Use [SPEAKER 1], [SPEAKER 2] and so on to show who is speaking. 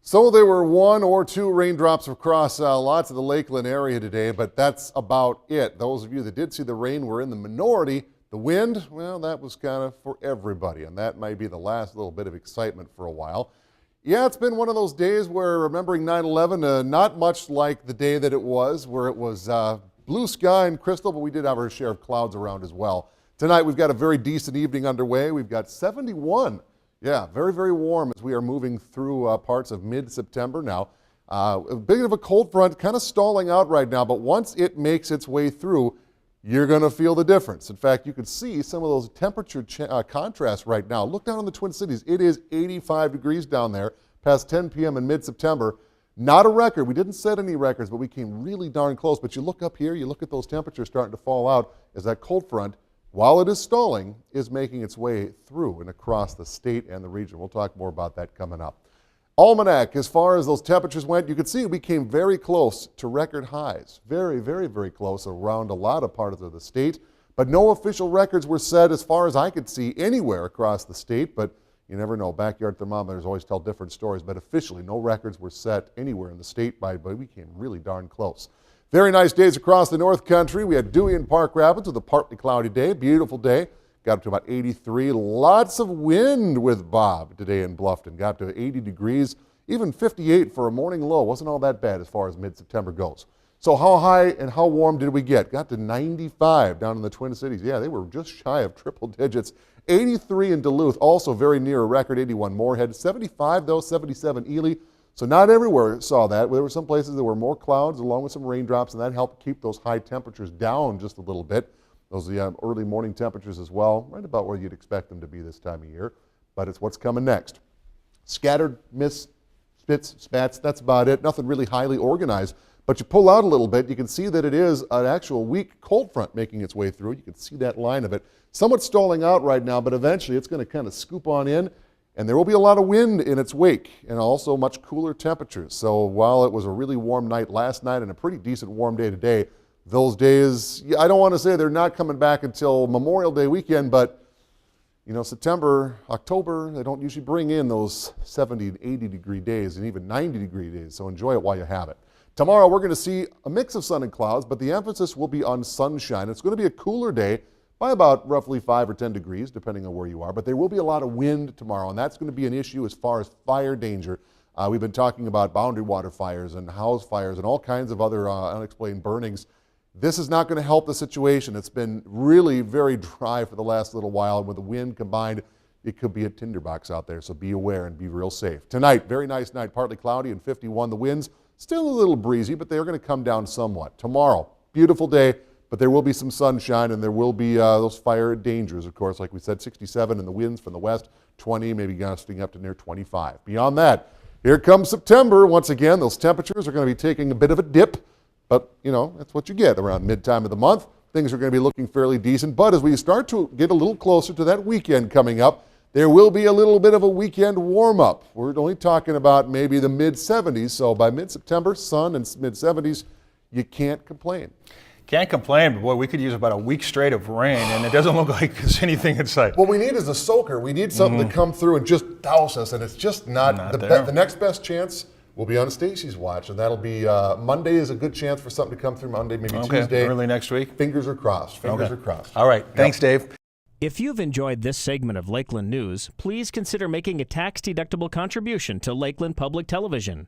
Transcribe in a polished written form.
[SPEAKER 1] So there were one or two raindrops across lots of the Lakeland area today, but that's about it. Those of you that did see the rain were in the minority. The wind, well, that was kind of for everybody, and that might be the last little bit of excitement for a while. Yeah, it's been one of those days where, remembering 9/11, not much like the day that it was, where it was blue sky and crystal, but we did have our share of clouds around as well. Tonight we've got a very decent evening underway. We've got 71. Yeah, very, very warm as we are moving through parts of mid-September now. A bit of a cold front kind of stalling out right now, but once it makes its way through, you're going to feel the difference. In fact, you can see some of those temperature contrasts right now. Look down in the Twin Cities. It is 85 degrees down there past 10 p.m. in mid-September. Not a record. We didn't set any records, but we came really darn close. But you look up here, you look at those temperatures starting to fall out as that cold front, while it is stalling, is making its way through and across the state and the region. We'll talk more about that coming up. Almanac, as far as those temperatures went, you can see we came very close to record highs. Very, very, very close around a lot of parts of the state. But no official records were set as far as I could see anywhere across the state. But you never know. Backyard thermometers always tell different stories. But officially, no records were set anywhere in the state, but we came really darn close. Very nice days across the North Country. We had Dewey and Park Rapids with a partly cloudy day. Beautiful day. Got up to about 83. Lots of wind with Bob today in Bluffton. Got up to 80 degrees, even 58 for a morning low. Wasn't all that bad as far as mid-September goes. So how high and how warm did we get? Got to 95 down in the Twin Cities. Yeah, they were just shy of triple digits. 83 in Duluth, also very near a record. 81 Moorhead. 75 though, 77 Ely. So not everywhere saw that. There were some places that were more clouds along with some raindrops, and that helped keep those high temperatures down just a little bit. Those are the early morning temperatures as well, right about where you'd expect them to be this time of year. But it's what's coming next. Scattered mist, spats, that's about it. Nothing really highly organized. But you pull out a little bit, you can see that it is an actual weak cold front making its way through. You can see that line of it. Somewhat stalling out right now, but eventually it's going to kind of scoop on in. And there will be a lot of wind in its wake and also much cooler temperatures. So while it was a really warm night last night and a pretty decent warm day today, those days, I don't want to say they're not coming back until Memorial Day weekend, but you know, September, October, they don't usually bring in those 70 and 80 degree days and even 90 degree days. So enjoy it while you have it. Tomorrow we're going to see a mix of sun and clouds, but the emphasis will be on sunshine. It's going to be a cooler day by about roughly 5 or 10 degrees, depending on where you are. But there will be a lot of wind tomorrow, and that's going to be an issue as far as fire danger. We've been talking about boundary water fires and house fires and all kinds of other unexplained burnings. This is not going to help the situation. It's been really very dry for the last little while, and with the wind combined, it could be a tinderbox out there, so be aware and be real safe. Tonight, very nice night, partly cloudy and 51. The winds still a little breezy, but they are going to come down somewhat. Tomorrow, beautiful day. But there will be some sunshine, and there will be those fire dangers, of course. Like we said, 67 in the winds from the west, 20, maybe gusting up to near 25. Beyond that, here comes September. Once again, those temperatures are going to be taking a bit of a dip. But, you know, that's what you get around mid-time of the month. Things are going to be looking fairly decent. But as we start to get a little closer to that weekend coming up, there will be a little bit of a weekend warm-up. We're only talking about maybe the mid-70s. So by mid-September, sun and mid-70s, you can't complain.
[SPEAKER 2] Can't complain, but boy, we could use about a week straight of rain, and it doesn't look like there's anything in sight.
[SPEAKER 1] What we need is a soaker. We need something to come through and just douse us, and it's just not the next best chance will be on Stacy's watch, and that'll be Monday is a good chance for something to come through Monday, maybe Tuesday.
[SPEAKER 2] Early next week.
[SPEAKER 1] Fingers are crossed. Fingers are crossed.
[SPEAKER 2] All right. Thanks, Dave.
[SPEAKER 3] If you've enjoyed this segment of Lakeland News, please consider making a tax-deductible contribution to Lakeland Public Television.